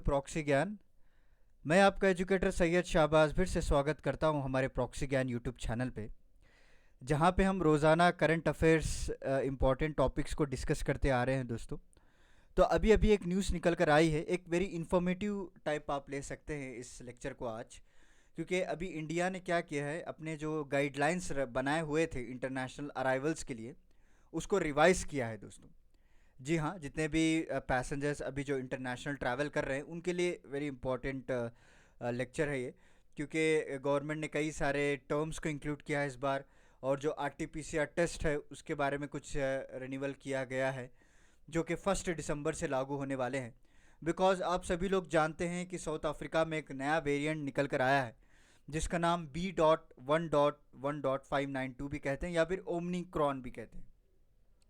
Proxy ज्ञान। मैं आपका एजुकेटर सैयद शाहबाज फिर से स्वागत करता हूं हमारे प्रॉक्सी ज्ञान यूट्यूब चैनल पे, जहां पे हम रोज़ाना करंट अफेयर्स इंपॉर्टेंट टॉपिक्स को डिस्कस करते आ रहे हैं दोस्तों। तो अभी अभी एक न्यूज़ निकल कर आई है, एक वेरी इन्फॉर्मेटिव टाइप आप ले सकते हैं इस लेक्चर को आज। क्योंकि अभी इंडिया ने क्या किया है, अपने जो गाइडलाइंस बनाए हुए थे इंटरनेशनल अराइवल्स के लिए, उसको रिवाइज़ किया है दोस्तों। जी हाँ, जितने भी पैसेंजर्स अभी जो इंटरनेशनल ट्रैवल कर रहे हैं उनके लिए वेरी इंपॉर्टेंट लेक्चर है ये। क्योंकि गवर्नमेंट ने कई सारे टर्म्स को इंक्लूड किया है इस बार, और जो आरटीपीसीआर टेस्ट है उसके बारे में कुछ रिन्यूअल किया गया है, जो कि 1 दिसंबर से लागू होने वाले हैं। बिकॉज आप सभी लोग जानते हैं कि साउथ अफ्रीका में एक नया वेरिएंट निकल कर आया है, जिसका नाम B.1.1.592 भी कहते हैं, या फिर ओमनिक्रॉन भी कहते हैं,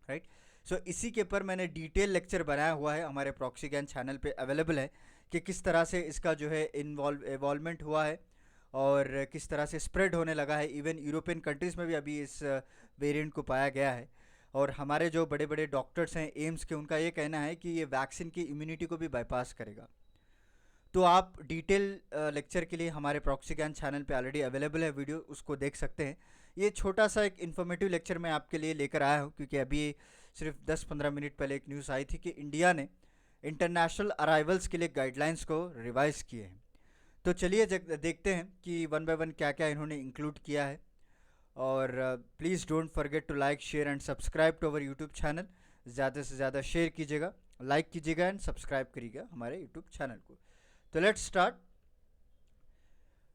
राइट। सो इसी के ऊपर मैंने डिटेल लेक्चर बनाया हुआ है, हमारे प्रॉक्सी ज्ञान चैनल पे अवेलेबल है, कि किस तरह से इसका जो है इन्वॉल्वमेंट हुआ है और किस तरह से स्प्रेड होने लगा है। इवन यूरोपियन कंट्रीज़ में भी अभी इस वेरिएंट को पाया गया है। और हमारे जो बड़े बड़े डॉक्टर्स हैं एम्स के, उनका ये कहना है कि ये वैक्सीन की इम्यूनिटी को भी बाईपास करेगा। तो आप डिटेल लेक्चर के लिए हमारे प्रॉक्सी ज्ञान चैनल पे ऑलरेडी अवेलेबल है वीडियो, उसको देख सकते हैं। ये छोटा सा एक इन्फॉर्मेटिव लेक्चर मैं आपके लिए लेकर आया हूँ, क्योंकि अभी सिर्फ 10-15 मिनट पहले एक न्यूज़ आई थी कि इंडिया ने इंटरनेशनल अराइवल्स के लिए गाइडलाइंस को रिवाइज़ किए हैं। तो चलिए देखते हैं कि वन बाय वन क्या क्या इन्होंने इंक्लूड किया है। और please don't forget to like, share and subscribe to our YouTube channel. ज़्यादा से ज़्यादा शेयर कीजिएगा, लाइक कीजिएगा एंड सब्सक्राइब करिएगा हमारे यूट्यूब चैनल को। तो let's start.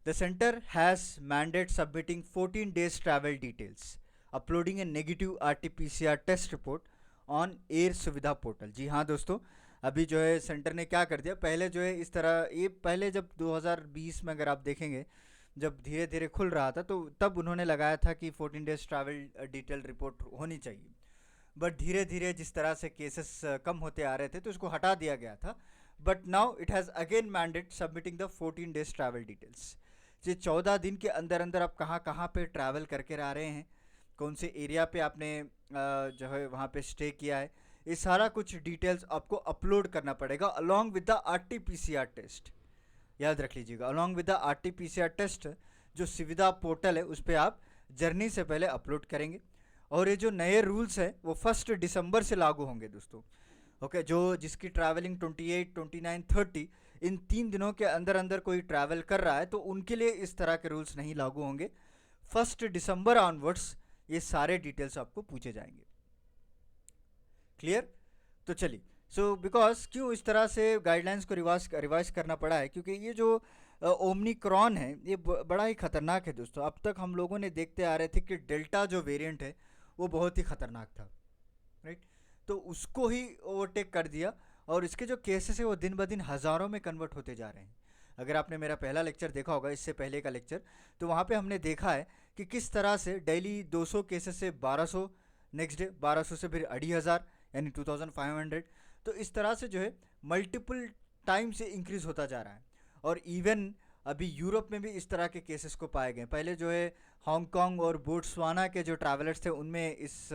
The center has mandate submitting 14 days travel details, uploading a negative RT-PCR test report on air सुविधा पोर्टल। जी हाँ दोस्तों, अभी जो है सेंटर ने क्या कर दिया, पहले जो है इस तरह, ये पहले जब 2020 में अगर आप देखेंगे, जब धीरे धीरे खुल रहा था, तो तब उन्होंने लगाया था कि 14 डेज ट्रैवल डिटेल रिपोर्ट होनी चाहिए। बट धीरे धीरे जिस तरह से केसेस कम होते आ रहे थे, तो उसको हटा दिया गया था। But now it has again mandate submitting the 14 days travel details. ये 14 दिन के अंदर अंदर आप कहाँ कहाँ पे ट्रैवल करके आ रहे हैं, कौन से एरिया पे आपने जो है वहाँ पे स्टे किया है, ये सारा कुछ डिटेल्स आपको अपलोड करना पड़ेगा along with the RTPCR test. याद रख लीजिएगा, along with the RTPCR test जो सुविधा पोर्टल है उस पर आप जर्नी से पहले अपलोड करेंगे। और ये जो नए रूल्स हैं वो 1 दिसंबर से लागू होंगे दोस्तों। ओके, जो जिसकी ट्रैवलिंग 28, 29, 30, इन 3 दिनों के अंदर अंदर कोई ट्रैवल कर रहा है, तो उनके लिए इस तरह के रूल्स नहीं लागू होंगे। 1 दिसंबर ऑनवर्ड्स ये सारे डिटेल्स आपको पूछे जाएंगे। क्लियर? तो चलिए, सो बिकॉज क्यों इस तरह से गाइडलाइंस को रिवाइज करना पड़ा है, क्योंकि ये जो ओमनिक्रॉन है ये बड़ा ही खतरनाक है दोस्तों। अब तक हम लोगों ने देखते आ रहे थे कि डेल्टा जो वेरिएंट है वो बहुत ही खतरनाक था, राइट। तो उसको ही ओवरटेक कर दिया, और इसके जो केसेस है वो दिन ब दिन हज़ारों में कन्वर्ट होते जा रहे हैं। अगर आपने मेरा पहला लेक्चर देखा होगा, इससे पहले का लेक्चर, तो वहाँ पे हमने देखा है कि किस तरह से डेली 200 केसेस से 1200, नेक्स्ट डे 1200 से फिर 2500, यानी 2500। तो इस तरह से जो है मल्टीपल टाइम से इंक्रीज़ होता जा रहा है। और इवन अभी यूरोप में भी इस तरह के केसेस को पाए गए। पहले जो है हांगकांग और बोट्सवाना के जो ट्रैवलर्स थे उनमें इस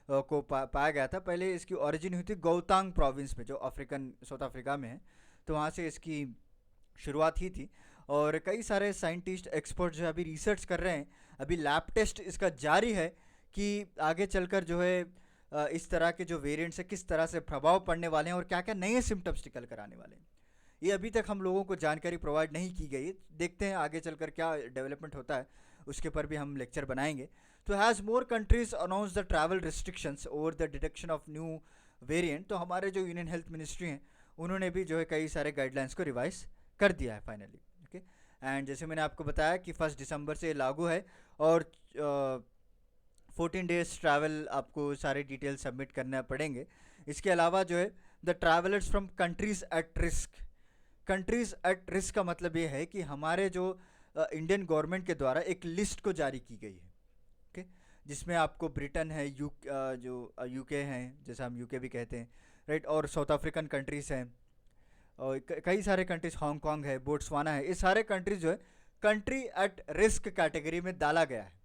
को पाया गया था। पहले इसकी ओरिजिन हुई थी गौतांग प्रोविंस में, जो अफ्रीकन साउथ अफ्रीका में है, तो वहाँ से इसकी शुरुआत ही थी। और कई सारे साइंटिस्ट एक्सपर्ट जो है अभी रिसर्च कर रहे हैं, अभी लैब टेस्ट इसका जारी है कि आगे चलकर जो है इस तरह के जो वेरिएंट्स है किस तरह से प्रभाव पड़ने वाले हैं और क्या क्या नए सिम्टम्स निकल कर आने वाले हैं। ये अभी तक हम लोगों को जानकारी प्रोवाइड नहीं की गई। देखते हैं आगे चलकर क्या डेवलपमेंट होता है, उसके ऊपर भी हम लेक्चर बनाएंगे। तो has more countries announce the travel restrictions over the detection of new variant. तो हमारे जो यूनियन हेल्थ मिनिस्ट्री हैं उन्होंने भी जो है कई सारे गाइडलाइंस को रिवाइज कर दिया है फाइनली। ओके, एंड जैसे मैंने आपको बताया कि 1 दिसंबर से लागू है, और 14 डेज ट्रैवल आपको सारे डिटेल सबमिट करने पड़ेंगे। इसके अलावा जो है the travellers from countries at risk. Countries at risk का मतलब ये है कि हमारे जो इंडियन गवर्नमेंट के द्वारा एक लिस्ट को जारी की गई है, ओके, जिसमें आपको ब्रिटेन है, जो यूके हैं, जैसे हम यूके भी कहते हैं, राइट, और साउथ अफ्रीकन कंट्रीज़ हैं, और कई सारे कंट्रीज, हांगकांग है, बोट्सवाना है, ये सारे कंट्रीज जो है कंट्री एट रिस्क कैटेगरी में डाला गया है।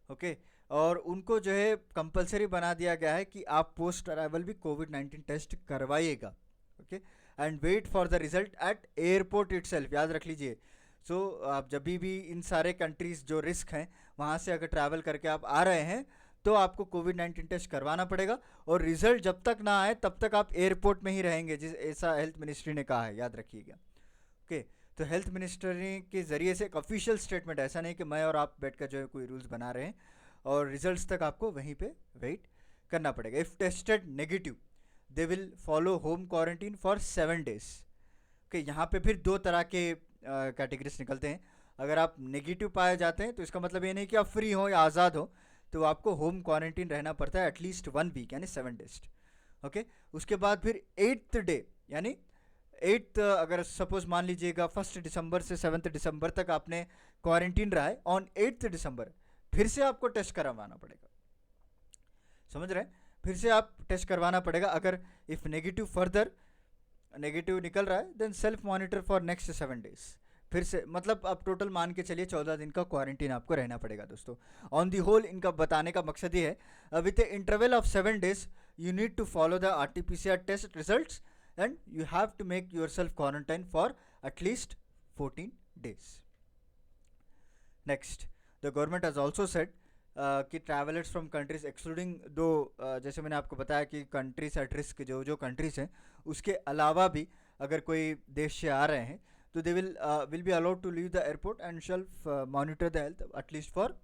ओके, और उनको जो है कंपलसरी बना दिया गया है कि आप पोस्ट अराइवल भी कोविड-19 टेस्ट करवाइएगा। Okay, and wait for the result at airport itself. याद रख लीजिए। सो आप जब भी इन सारे कंट्रीज़ जो रिस्क हैं वहाँ से अगर ट्रैवल करके आप आ रहे हैं तो आपको कोविड-19 टेस्ट करवाना पड़ेगा, और रिजल्ट जब तक ना आए तब तक आप एयरपोर्ट में ही रहेंगे, जिस ऐसा हेल्थ मिनिस्ट्री ने कहा है, याद रखिएगा। ओके, तो हेल्थ मिनिस्ट्री के ज़रिए से एक ऑफिशियल स्टेटमेंट, ऐसा नहीं कि मैं और आप बैठकर जो है कोई रूल्स बना रहे हैं, और रिजल्ट्स तक आपको वहीं पे वेट करना पड़ेगा। If tested negative they will follow home quarantine for 7 days। Okay, यहाँ पे फिर दो तरह के कैटेगरीज निकलते हैं। अगर आप नेगेटिव पाए जाते हैं तो इसका मतलब ये नहीं कि आप फ्री हो या आज़ाद हो, तो आपको होम क्वारंटीन रहना पड़ता है एटलीस्ट 1 week यानी 7 days। ओके, उसके बाद फिर 8th डे यानी 8th, अगर सपोज मान लीजिएगा 1 दिसंबर से 7 दिसंबर तक आपने क्वारंटीन रहा है, ऑन 8th दिसंबर फिर से आपको टेस्ट करवाना पड़ेगा। समझ रहे हैं? फिर से आप टेस्ट करवाना पड़ेगा। अगर इफ़ नेगेटिव फर्दर नेगेटिव निकल रहा है then self monitor for next 7 days। फिर से मतलब आप टोटल मान के चलिए 14 दिन का क्वारंटीन आपको रहना पड़ेगा दोस्तों। ऑन दी होल इनका बताने का मकसद ये है, with a interval of 7 days you need to follow the RT-PCR test results and you have to make your self quarantine for at least 14 days। Next, the government has also said कि travellers from countries excluding दो, जैसे मैंने आपको बताया कि countries at risk जो जो countries हैं, उसके अलावा भी अगर कोई देश से आ रहे हैं तो they will be allowed to leave the airport and self monitor the health at least for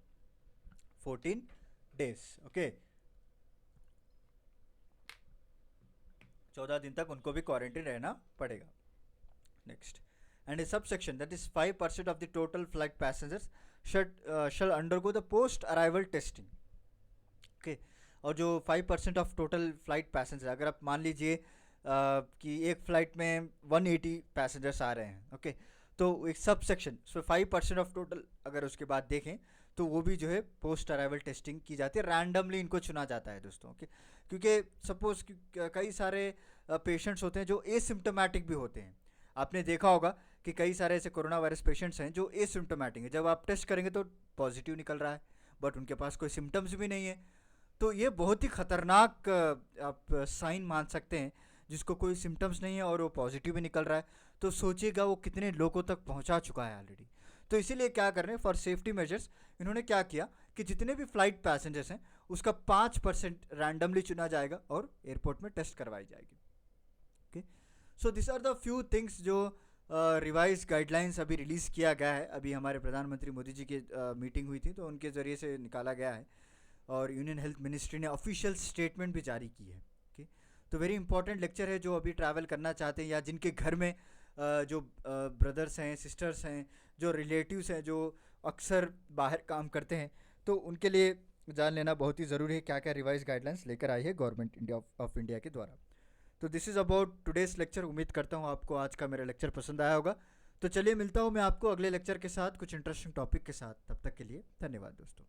14 days। Okay, 14 दिन तक उनको भी क्वारंटीन रहना पड़ेगा। Next, and a subsection that is 5% of the total flight passengers shall undergo the post arrival testing। okay, और जो 5% of total flight passenger, अगर आप मान लीजिए कि एक फ़्लाइट में 180 पैसेंजर्स आ रहे हैं, ओके, तो एक sub section, so 5% of total अगर उसके बाद देखें तो वो भी जो है पोस्ट अराइवल टेस्टिंग की जाती है। रैंडमली इनको चुना जाता है दोस्तों। ओके, क्योंकि सपोज कई सारे पेशेंट्स होते हैं जो एसिम्टोमेटिक भी होते हैं। आपने देखा होगा कि कई सारे ऐसे कोरोना वायरस पेशेंट्स हैं जो एसिम्टोमेटिक हैं, जब आप टेस्ट करेंगे तो पॉजिटिव निकल रहा है बट उनके पास कोई सिम्टम्स भी नहीं है। तो ये बहुत ही ख़तरनाक आप साइन मान सकते हैं, जिसको कोई सिम्टम्स नहीं है और वो पॉजिटिव भी निकल रहा है, तो सोचिएगा वो कितने लोगों तक पहुंचा चुका है ऑलरेडी। तो इसीलिए क्या कर रहे हैं, फॉर सेफ्टी मेजर्स इन्होंने क्या किया कि जितने भी फ़्लाइट पैसेंजर्स हैं उसका 5% रैंडमली चुना जाएगा और एयरपोर्ट में टेस्ट करवाई जाएगी। Okay, so this are the few things जो रिवाइज गाइडलाइंस अभी रिलीज़ किया गया है। अभी हमारे प्रधानमंत्री मोदी जी की मीटिंग हुई थी तो उनके ज़रिए से निकाला गया है, और यूनियन हेल्थ मिनिस्ट्री ने ऑफिशियल स्टेटमेंट भी जारी की है। ओके, तो वेरी इंपॉर्टेंट लेक्चर है। जो अभी ट्रैवल करना चाहते हैं या जिनके घर में जो ब्रदर्स हैं, सिस्टर्स हैं, जो रिलेटिव्स हैं जो अक्सर बाहर काम करते हैं, तो उनके लिए जान लेना बहुत ही ज़रूरी है क्या क्या रिवाइज गाइडलाइंस लेकर आई है गवर्नमेंट ऑफ इंडिया के द्वारा। तो this is about today's lecture. उम्मीद करता हूँ आपको आज का मेरा लेक्चर पसंद आया होगा। तो चलिए मिलता हूँ मैं आपको अगले लेक्चर के साथ कुछ इंटरेस्टिंग टॉपिक के साथ। तब तक के लिए धन्यवाद दोस्तों।